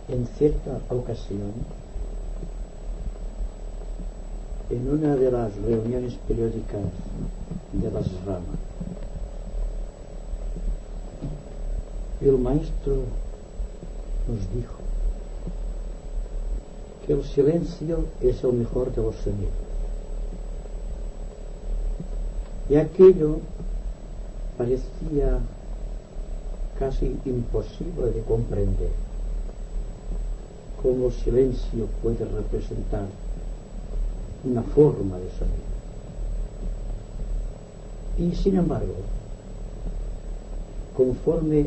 En cierta ocasión, en una de las reuniones periódicas de las ramas, el maestro nos dijo que el silencio es el mejor de los sonidos. Y aquello parecía casi imposible de comprender. Cómo el silencio puede representar una forma de sonido. Y sin embargo, conforme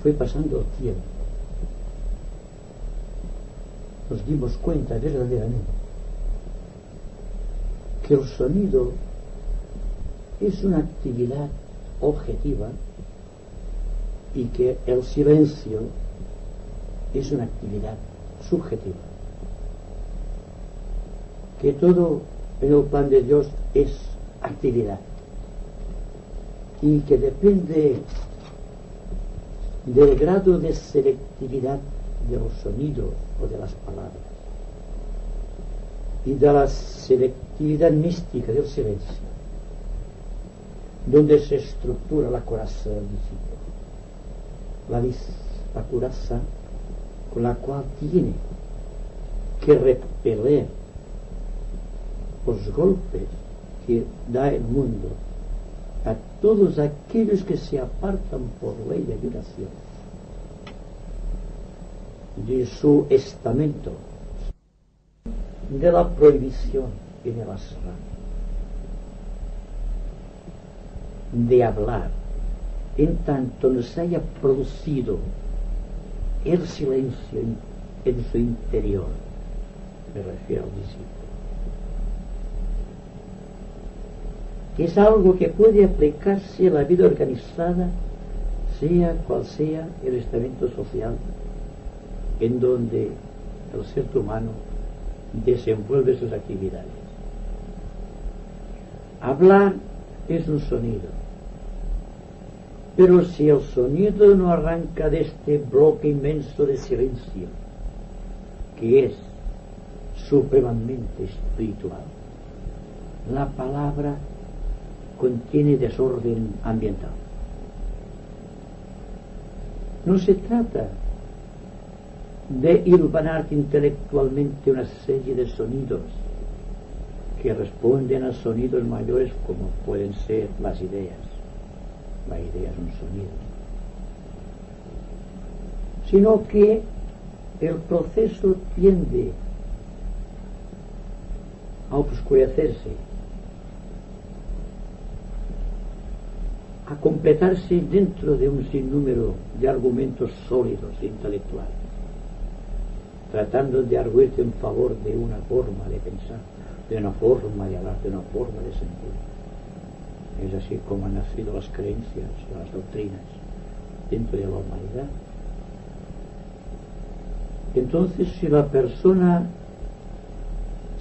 fue pasando el tiempo, nos dimos cuenta verdaderamente que el sonido es una actividad objetiva y que el silencio es una actividad subjetiva. Que todo en el plan de Dios es actividad y que depende del grado de selectividad de los sonidos o de las palabras y de la selectividad mística del silencio, donde se estructura la coraza del discípulo, la coraza con la cual tiene que repeler los golpes que da el mundo a todos aquellos que se apartan por ley de violación de su estamento, de la prohibición y de la serranía, de hablar en tanto no se haya producido el silencio en su interior. Me refiero al discípulo. Es algo que puede aplicarse a la vida organizada, sea cual sea el estamento social en donde el ser humano desenvuelve sus actividades. Hablar es un sonido, pero si el sonido no arranca de este bloque inmenso de silencio, que es supremamente espiritual, la palabra contiene desorden ambiental. No se trata de hilvanar intelectualmente una serie de sonidos que responden a sonidos mayores como pueden ser las ideas. La idea es un sonido. Sino que el proceso tiende a oscurecerse, a completarse dentro de un sinnúmero de argumentos sólidos e intelectuales, tratando de arguirse en favor de una forma de pensar, de una forma de hablar, de una forma de sentir. Es así como han nacido las creencias, las doctrinas dentro de la humanidad. Entonces, si la persona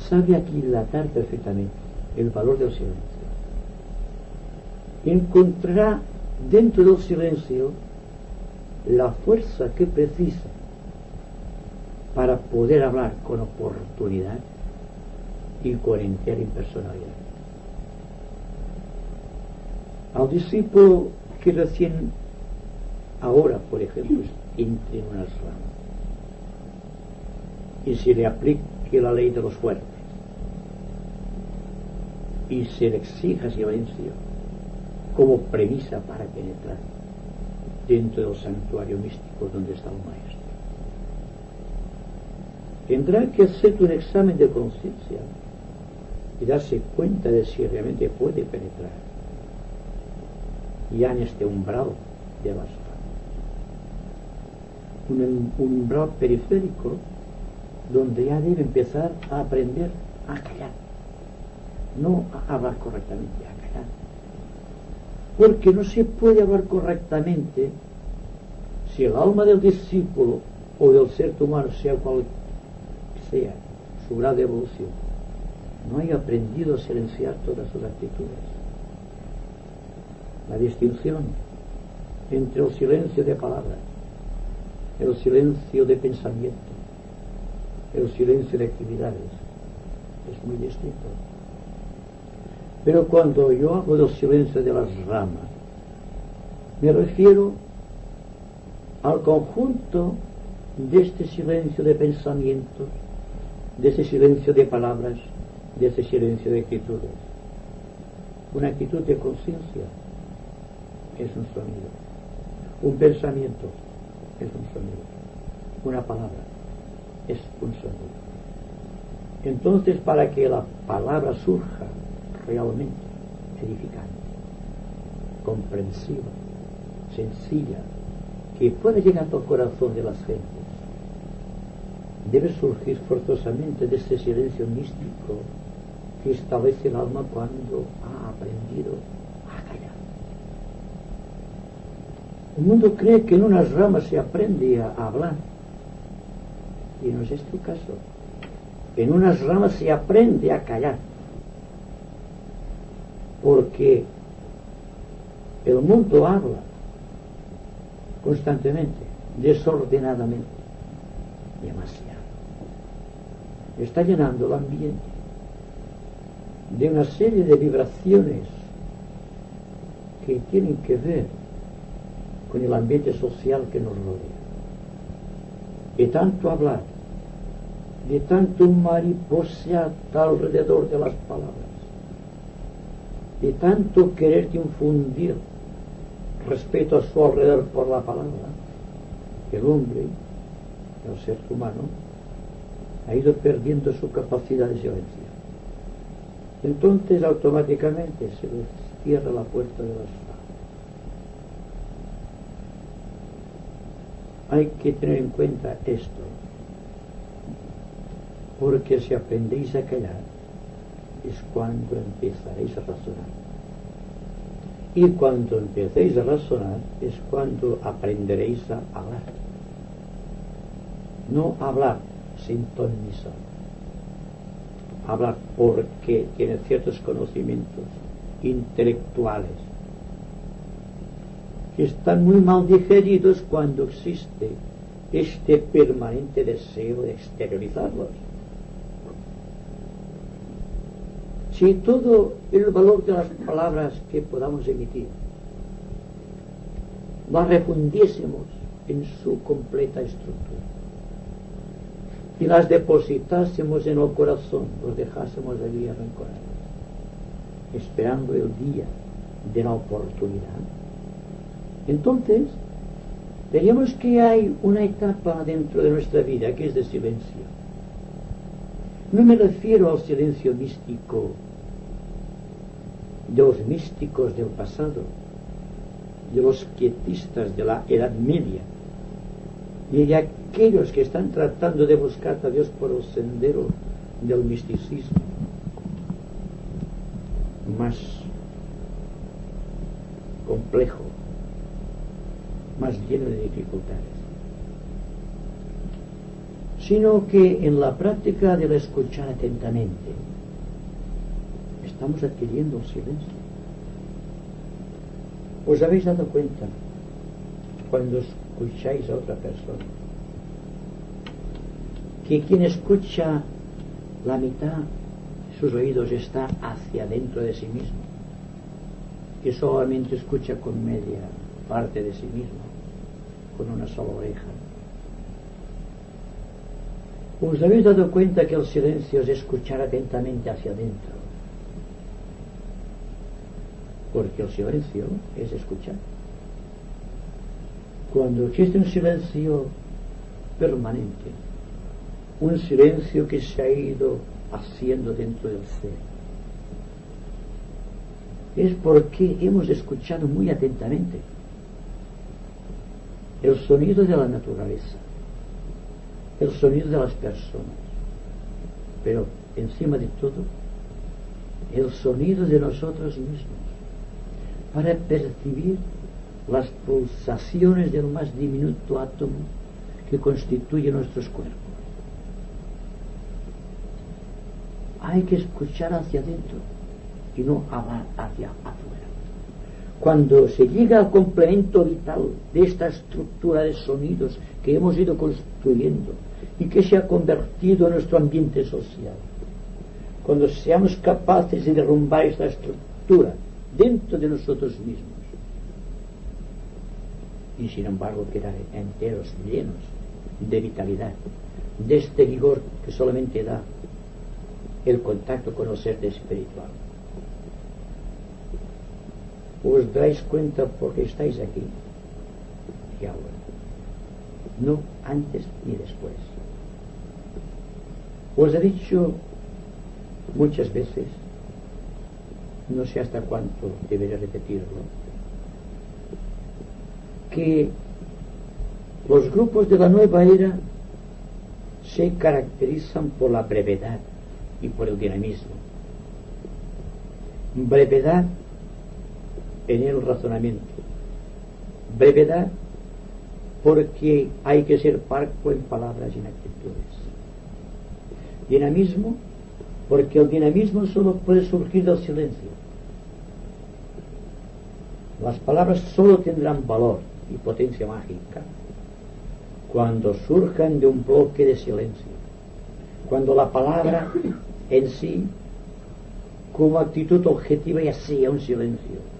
sabe aquilatar perfectamente el valor del silencio, encontrará dentro del silencio la fuerza que precisa para poder hablar con oportunidad y con entera impersonalidad. Al discípulo que recién ahora, por ejemplo, entre en unas ramas y se le aplique la ley de los fuertes y se le exija silencio como premisa para penetrar dentro del santuario místico donde está el maestro, tendrá que hacer un examen de conciencia y darse cuenta de si realmente puede penetrar ya en este umbral de las un umbral periférico donde ya debe empezar a aprender a callar, no a hablar correctamente, a callar, porque no se puede hablar correctamente si el alma del discípulo o del ser humano, sea cual sea su grado de evolución, no haya aprendido a silenciar todas sus actitudes. La distinción entre el silencio de palabras el silencio de pensamiento, el silencio de actividades. Es muy distinto. Pero cuando yo hablo del silencio de las ramas, me refiero al conjunto de este silencio de pensamientos, de ese silencio de palabras, de ese silencio de actitudes. Una actitud de conciencia es un sonido, un pensamiento es un sonido, una palabra es un sonido. Entonces, para que la palabra surja realmente edificante, comprensiva, sencilla, que pueda llegar al corazón de las gentes, debe surgir forzosamente de ese silencio místico que establece el alma cuando ha aprendido a callar. El mundo cree que en unas ramas se aprende a hablar, y no es este el caso. En unas ramas se aprende a callar, porque el mundo habla constantemente, desordenadamente, demasiado. Está llenando el ambiente de una serie de vibraciones que tienen que ver con el ambiente social que nos rodea. De tanto hablar, de tanto mariposear alrededor de las palabras, de tanto querer infundir respeto a su alrededor por la palabra, el hombre, el ser humano, ha ido perdiendo su capacidad de silencio. Entonces automáticamente se les cierra la puerta de las ramas. Hay que tener en cuenta esto, porque si aprendéis a callar es cuando empezaréis a razonar, y cuando empecéis a razonar es cuando aprenderéis a hablar. No hablar sin ton ni son, hablar porque tiene ciertos conocimientos intelectuales que están muy mal digeridos cuando existe este permanente deseo de exteriorizarlos. Si todo el valor de las palabras que podamos emitir las refundiésemos en su completa estructura y las depositásemos en el corazón, los dejásemos allí arranconados, esperando el día de la oportunidad, entonces veríamos que hay una etapa dentro de nuestra vida que es de silencio. No me refiero al silencio místico de los místicos del pasado, de los quietistas de la Edad Media, y de aquellos que están tratando de buscar a Dios por el sendero del misticismo más complejo, más lleno de dificultades, sino que en la práctica del escuchar atentamente estamos adquiriendo el silencio. ¿Os habéis dado cuenta cuando escucháis a otra persona que quien escucha la mitad de sus oídos está hacia dentro de sí mismo, que solamente escucha con media parte de sí mismo, con una sola oreja? ¿Os habéis dado cuenta que el silencio es escuchar atentamente hacia adentro? Porque el silencio es escuchar. Cuando existe un silencio permanente, un silencio que se ha ido haciendo dentro del ser, es porque hemos escuchado muy atentamente el sonido de la naturaleza, el sonido de las personas, pero encima de todo el sonido de nosotros mismos, para percibir las pulsaciones del más diminuto átomo que constituye nuestros cuerpos. Hay que escuchar hacia adentro y no hablar hacia afuera. cuando se llega al complemento vital de esta estructura de sonidos que hemos ido construyendo y que se ha convertido en nuestro ambiente social, cuando seamos capaces de derrumbar esta estructura dentro de nosotros mismos y sin embargo quedar enteros, llenos de vitalidad, de este vigor que solamente da el contacto con el ser espiritual. ¿Os dais cuenta por qué estáis aquí y ahora? No antes ni después. Os he dicho muchas veces, no sé hasta cuánto debería repetirlo, que los grupos de la nueva era se caracterizan por la brevedad y por el dinamismo. Brevedad en el razonamiento, brevedad porque hay que ser parco en palabras y en actitudes, dinamismo porque el dinamismo solo puede surgir del silencio. Las palabras solo tendrán valor y potencia mágica cuando surjan de un bloque de silencio, cuando la palabra en sí como actitud objetiva ya sea un silencio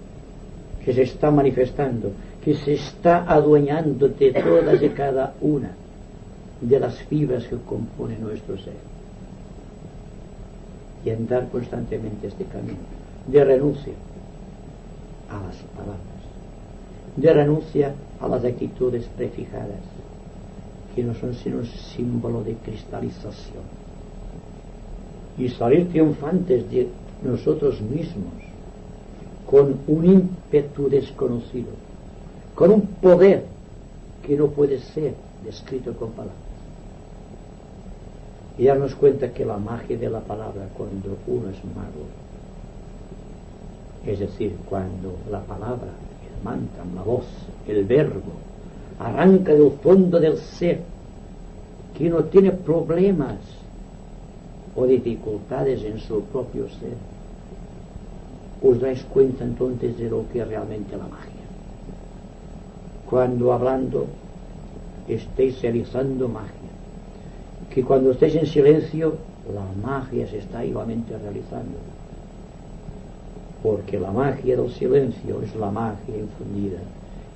que se está manifestando, que se está adueñando de todas y cada una de las fibras que componen nuestro ser, y andar constantemente este camino de renuncia a las palabras, de renuncia a las actitudes prefijadas que no son sino un símbolo de cristalización, y salir triunfantes de nosotros mismos con un ímpetu desconocido, con un poder que no puede ser descrito con palabras, y darnos cuenta que la magia de la palabra, cuando uno es mago, es decir, cuando la palabra, el mantra, la voz, el verbo arranca del fondo del ser, que no tiene problemas o dificultades en su propio ser, os dais cuenta entonces de lo que es realmente la magia. Cuando hablando estéis realizando magia, que cuando estéis en silencio la magia se está igualmente realizando, porque la magia del silencio es la magia infundida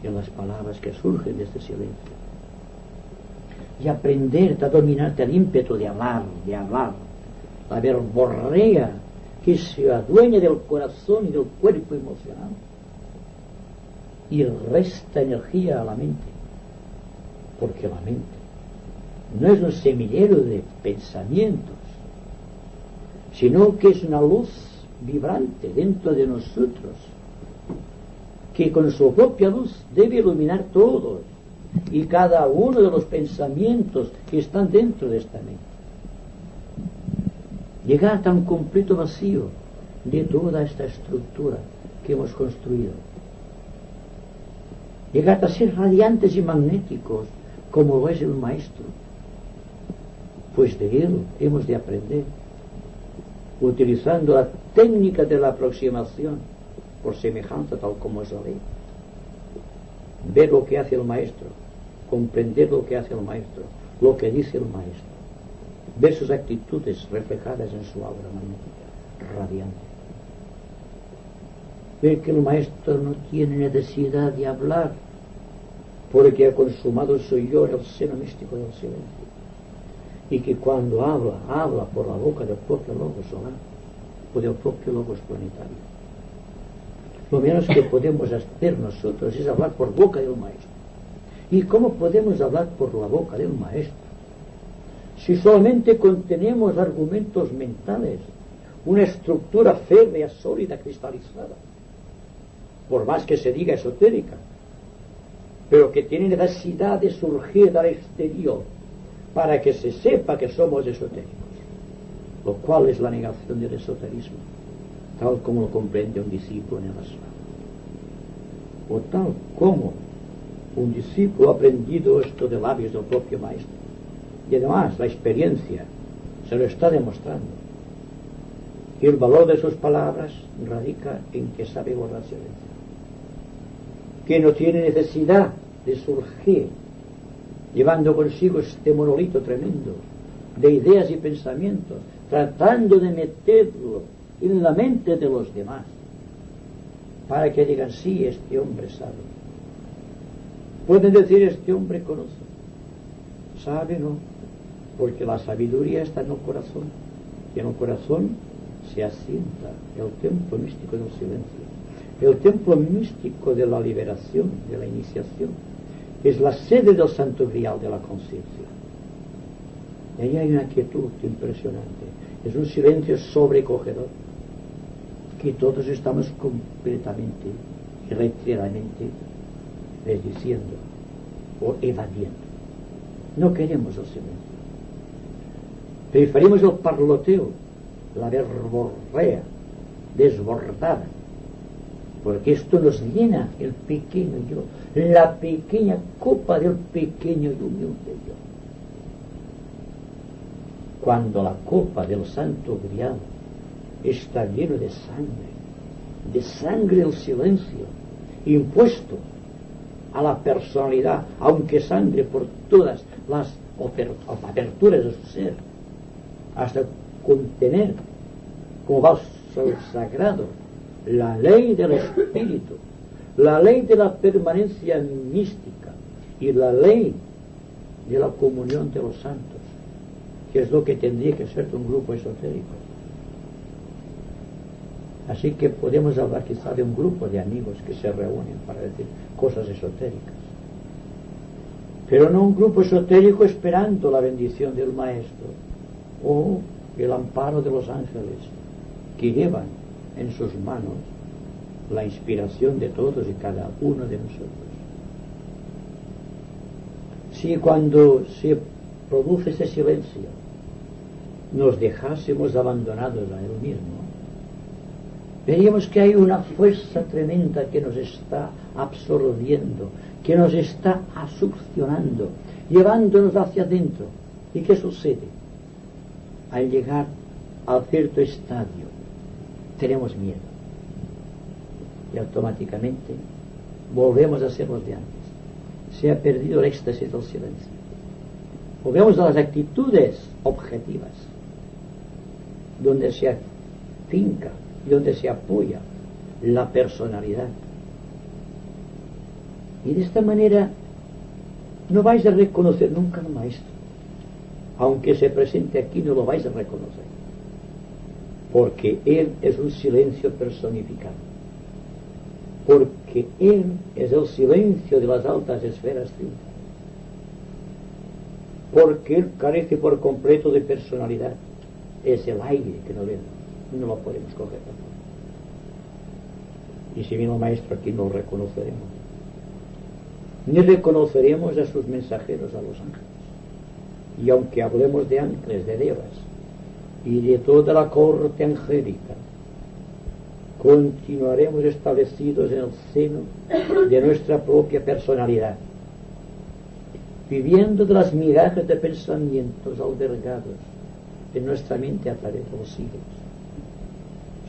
en las palabras que surgen de este silencio. Y aprender a dominarte el ímpetu de hablar, la verborrea que se adueña del corazón y del cuerpo emocional y resta energía a la mente, porque la mente no es un semillero de pensamientos, sino que es una luz vibrante dentro de nosotros, que con su propia luz debe iluminar todos y cada uno de los pensamientos que están dentro de esta mente. Llegar a tan completo vacío de toda esta estructura que hemos construido. Llegar a ser radiantes y magnéticos como lo es el maestro, pues de él hemos de aprender, utilizando la técnica de la aproximación por semejanza tal como es la ley. Ver lo que hace el maestro, comprender lo que hace el maestro, lo que dice el maestro, ver sus actitudes reflejadas en su aura magnética radiante, ver que el maestro no tiene necesidad de hablar porque ha consumado su yo en el seno místico del silencio, y que cuando habla por la boca del propio Logos solar o del propio Logos planetario. Lo menos que podemos hacer nosotros es hablar por boca del maestro. ¿Y cómo podemos hablar por la boca del maestro si solamente contenemos argumentos mentales, una estructura férrea, sólida, cristalizada, por más que se diga esotérica, pero que tiene necesidad de surgir del exterior para que se sepa que somos esotéricos, lo cual es la negación del esoterismo, tal como lo comprende un discípulo en el Ashram, o tal como un discípulo ha aprendido esto de labios del propio maestro, y además la experiencia se lo está demostrando, y el valor de sus palabras radica en que sabe guardar silencio. que no tiene necesidad de surgir llevando consigo este monolito tremendo de ideas y pensamientos, tratando de meterlo en la mente de los demás para que digan, sí, este hombre sabe. Pueden decir, este hombre conoce. Sabe, no, porque la sabiduría está en el corazón, y en el corazón se asienta el templo místico del silencio, el templo místico de la liberación, de la iniciación. Es la sede del santo grial de la conciencia. Y ahí hay una quietud impresionante. Es un silencio sobrecogedor que todos estamos completamente y reiteradamente desdiciendo o evadiendo. No queremos el silencio. Preferimos el parloteo, la verborrea desbordada, porque esto nos llena el pequeño yo, la pequeña copa del pequeño y humilde yo. Cuando la copa del santo grial está lleno de sangre del silencio, impuesto a la personalidad, aunque sangre por todas las aperturas de su ser, hasta contener como vaso sagrado la ley del espíritu, la ley de la permanencia mística y la ley de la comunión de los santos, que es lo que tendría que ser un grupo esotérico. Así que podemos hablar quizá de un grupo de amigos que se reúnen para decir cosas esotéricas, pero no un grupo esotérico esperando la bendición del maestro o el amparo de los ángeles que llevan en sus manos la inspiración de todos y cada uno de nosotros. Si cuando se produce ese silencio nos dejásemos abandonados a él mismo, veríamos que hay una fuerza tremenda que nos está absorbiendo, que nos está succionando, llevándonos hacia adentro. ¿Y qué sucede? Al llegar a cierto estadio tenemos miedo y automáticamente volvemos a ser los de antes. Se ha perdido el éxtasis del silencio. Volvemos a las actitudes objetivas, donde se afinca y donde se apoya la personalidad. Y de esta manera no vais a reconocer nunca al maestro. Aunque se presente aquí, no lo vais a reconocer, porque él es un silencio personificado, porque él es el silencio de las altas esferas triunfales, porque él carece por completo de personalidad. Es el aire que no vemos, no lo podemos coger. Y si viene el maestro aquí, no lo reconoceremos, ni reconoceremos a sus mensajeros, a los ángeles. Y aunque hablemos de ángeles, de devas y de toda la corte angélica, continuaremos establecidos en el seno de nuestra propia personalidad, viviendo de las migajas de pensamientos albergados en nuestra mente a través de los siglos,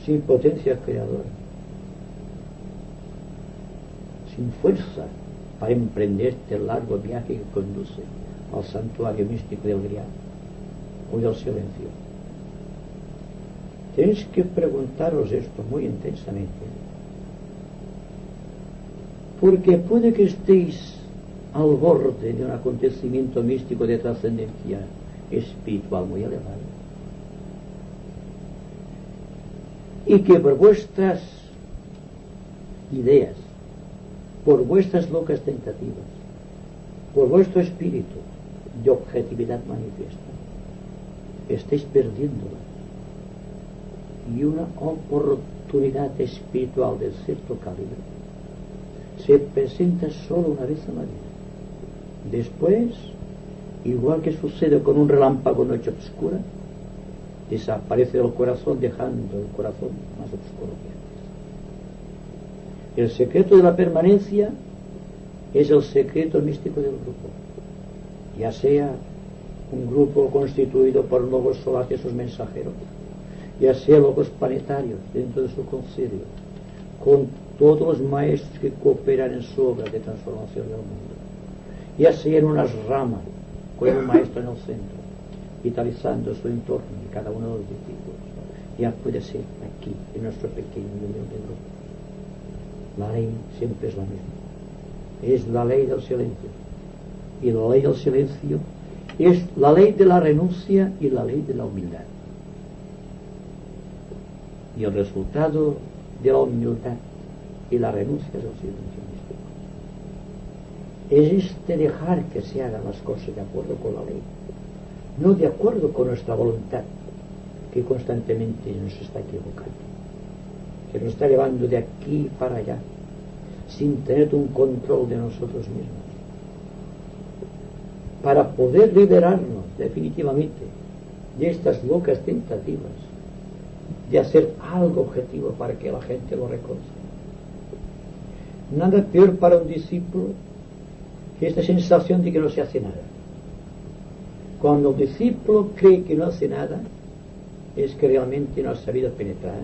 sin potencia creadora, sin fuerza para emprender este largo viaje que conduce al santuario místico del grial o del silencio. Tenéis que preguntaros esto muy intensamente, porque puede que estéis al borde de un acontecimiento místico de trascendencia espiritual muy elevada, y que por vuestras ideas, por vuestras locas tentativas, por vuestro espíritu de objetividad manifiesta, estáis perdiéndola, y una oportunidad espiritual de cierto calibre se presenta solo una vez en la vida. Después, igual que sucede con un relámpago en noche oscura, desaparece del corazón, dejando el corazón más oscuro que antes. El secreto de la permanencia es el secreto místico del grupo, ya sea un grupo constituido por logos solares y sus mensajeros, ya sea logos planetarios dentro de su concilio, con todos los maestros que cooperan en su obra de transformación del mundo, ya sea en unas ramas, con el maestro en el centro, vitalizando su entorno de cada uno de los discípulos, ya puede ser aquí, en nuestro pequeño y humilde grupo. La ley siempre es la misma, es la ley del silencio, y la ley del silencio es la ley de la renuncia y la ley de la humildad. Y el resultado de la humildad y la renuncia es el silencio místico. Es dejar que se hagan las cosas de acuerdo con la ley, no de acuerdo con nuestra voluntad, que constantemente nos está equivocando, que nos está llevando de aquí para allá, sin tener un control de nosotros mismos. Para poder liberarnos definitivamente de estas locas tentativas de hacer algo objetivo para que la gente lo reconozca. Nada peor para un discípulo que esta sensación de que no se hace nada. Cuando el discípulo cree que no hace nada, es que realmente no ha sabido penetrar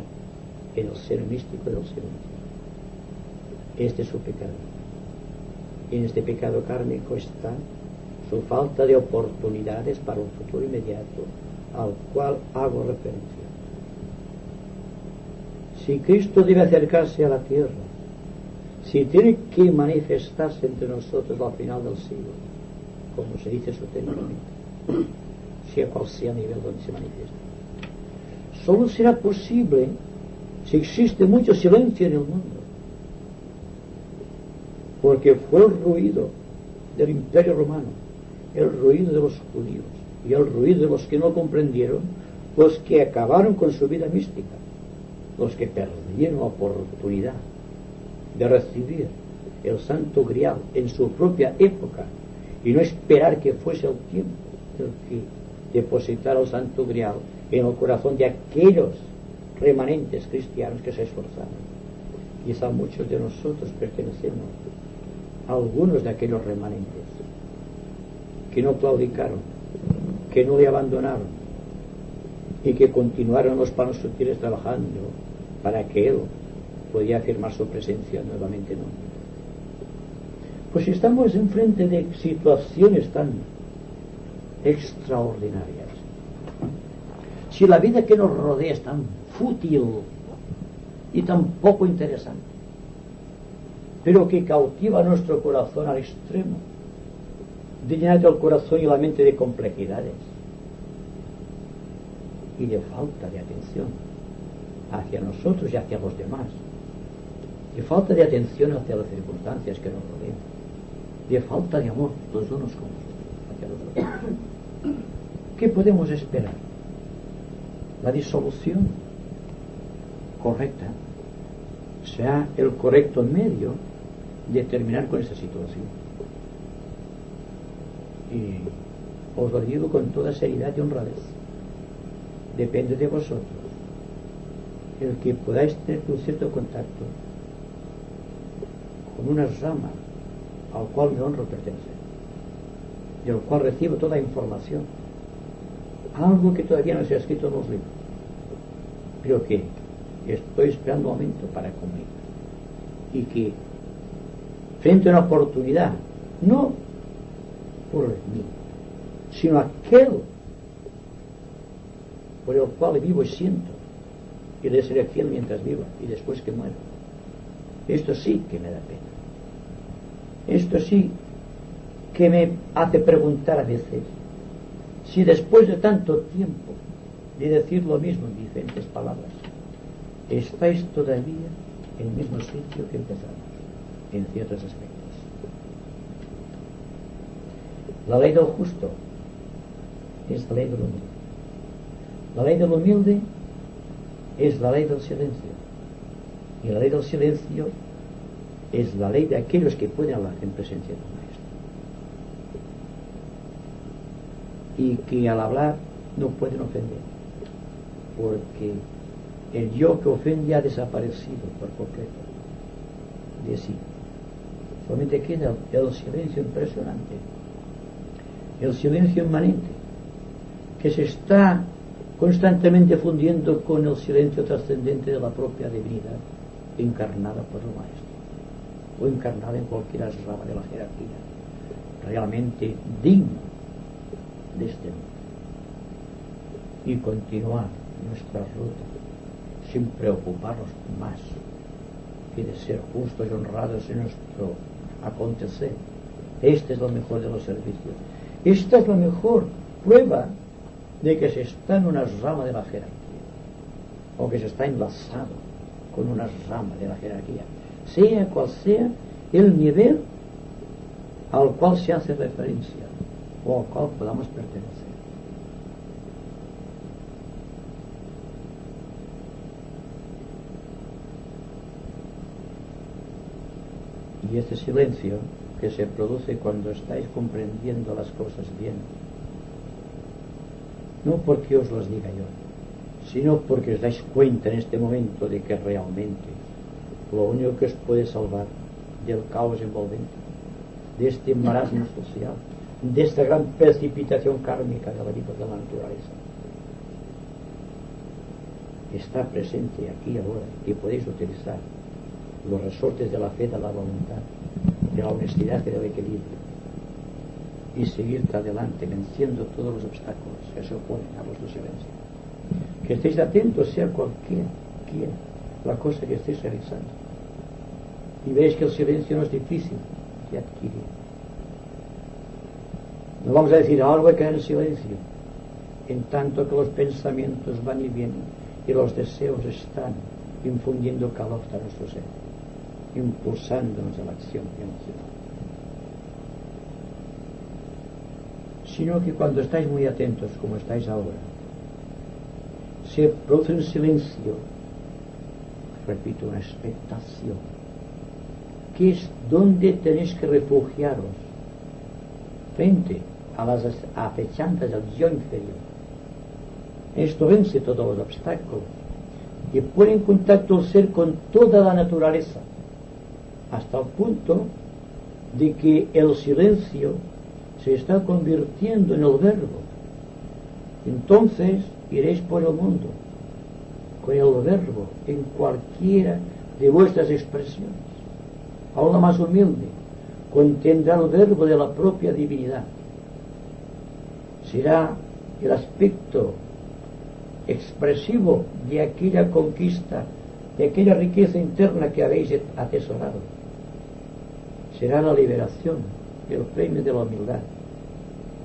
en el ser místico del silencio. Este es su pecado. Y en este pecado kármico está su falta de oportunidades para un futuro inmediato, al cual hago referencia. Si Cristo debe acercarse a la tierra, si tiene que manifestarse entre nosotros al final del siglo, como se dice esotéricamente, sea cual sea el nivel donde se manifiesta, solo será posible si existe mucho silencio en el mundo, porque fue el ruido del Imperio Romano, el ruido de los judíos y el ruido de los que no comprendieron, los que acabaron con su vida mística, los que perdieron la oportunidad de recibir el Santo Grial en su propia época y no esperar que fuese el tiempo el que depositara el Santo Grial en el corazón de aquellos remanentes cristianos que se esforzaron. Quizá muchos de nosotros pertenecemos a algunos de aquellos remanentes que no claudicaron, que no le abandonaron y que continuaron los panos sutiles trabajando para que Él pudiera afirmar su presencia nuevamente en el mundo. Pues si estamos enfrente de situaciones tan extraordinarias, si la vida que nos rodea es tan fútil y tan poco interesante, pero que cautiva nuestro corazón al extremo de llenar el corazón y la mente de complejidades y de falta de atención hacia nosotros y hacia los demás, de falta de atención hacia las circunstancias que nos rodean, de falta de amor los unos con los otros hacia los otros, ¿qué podemos esperar? La disolución correcta sea el correcto medio de terminar con esa situación. Y os lo digo con toda seriedad y honradez, depende de vosotros el que podáis tener un cierto contacto con una rama al cual me honro pertenecer, del cual recibo toda información, algo que todavía no se ha escrito en los libros, pero que estoy esperando un momento para comunicar, y que frente a una oportunidad, no por mí, sino aquel por el cual vivo y siento, y le seré fiel mientras viva y después que muera. Esto sí que me da pena. Esto sí que me hace preguntar a veces si después de tanto tiempo de decir lo mismo en diferentes palabras, estáis todavía en el mismo sitio que empezamos, en ciertos aspectos. La ley del justo es la ley del humilde. La ley del humilde es la ley del silencio. Y la ley del silencio es la ley de aquellos que pueden hablar en presencia del Maestro. Y que al hablar no pueden ofender. Porque el yo que ofende ha desaparecido por completo de sí. Solamente queda el silencio impresionante, el silencio inmanente, que se está constantemente fundiendo con el silencio trascendente de la propia divinidad encarnada por el maestro, o encarnada en cualquier rama de la jerarquía, realmente digno de este mundo, y continuar nuestra ruta sin preocuparnos más que de ser justos y honrados en nuestro acontecer. Este es lo mejor de los servicios. Esta es la mejor prueba de que se está en una rama de la jerarquía, o que se está enlazado con una rama de la jerarquía, sea cual sea el nivel al cual se hace referencia o al cual podamos pertenecer. Y este silencio que se produce cuando estáis comprendiendo las cosas bien, no porque os los diga yo, sino porque os dais cuenta en este momento de que realmente lo único que os puede salvar del caos envolvente, de este marasmo social, de esta gran precipitación kármica de la vida de la naturaleza, está presente aquí ahora, y podéis utilizar los resortes de la fe, de la voluntad, de la honestidad y del equilibrio, y seguir adelante venciendo todos los obstáculos que se oponen a vuestro silencio. Que estéis atentos, sea cualquiera la cosa que estéis realizando, y veis que el silencio no es difícil de adquirir. No vamos a decir algo hay que caer en silencio, en tanto que los pensamientos van y vienen y los deseos están infundiendo calor a nuestro ser, impulsándonos a la acción emocional. Sino que cuando estáis muy atentos, como estáis ahora, se produce un silencio, repito, una expectación, que es donde tenéis que refugiaros frente a las acechanzas del yo inferior. Esto vence todos los obstáculos y pone en contacto el ser con toda la naturaleza, hasta el punto de que el silencio se está convirtiendo en el verbo. Entonces iréis por el mundo con el verbo en cualquiera de vuestras expresiones. Aún la más humilde contendrá el verbo de la propia divinidad. Será el aspecto expresivo de aquella conquista, de aquella riqueza interna que habéis atesorado. Será la liberación, el premio de la humildad,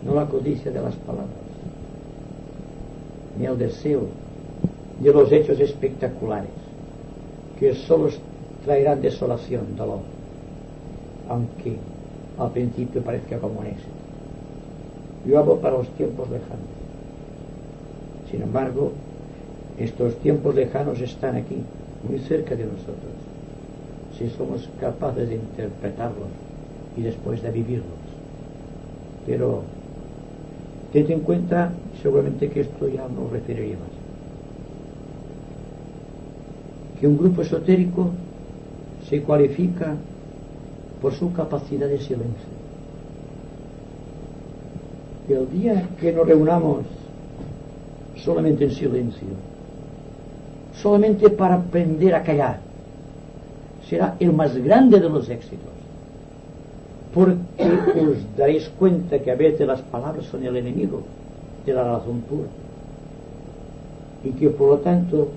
no la codicia de las palabras, ni el deseo de los hechos espectaculares que solo traerán desolación, dolor, aunque al principio parezca como un éxito. Yo hablo para los tiempos lejanos. Sin embargo, estos tiempos lejanos están aquí, muy cerca de nosotros, si somos capaces de interpretarlos y después de vivirlos. Pero tened en cuenta, seguramente que esto ya no referiría más, que un grupo esotérico se cualifica por su capacidad de silencio. Y el día que nos reunamos solamente en silencio, solamente para aprender a callar, será el más grande de los éxitos, porque os daréis cuenta que a veces las palabras son el enemigo de la razón pura, y que por lo tanto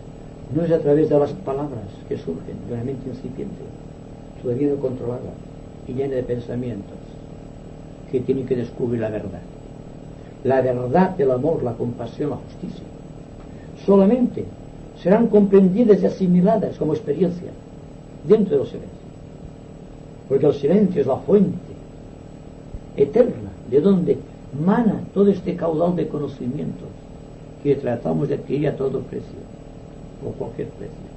no es a través de las palabras que surgen de una mente incipiente, todavía no controlada y llena de pensamientos, que tiene que descubrir la verdad del amor, la compasión, la justicia. Solamente serán comprendidas y asimiladas como experiencia dentro del silencio, porque el silencio es la fuente eterna de donde mana todo este caudal de conocimientos que tratamos de adquirir a todo precio, por cualquier precio.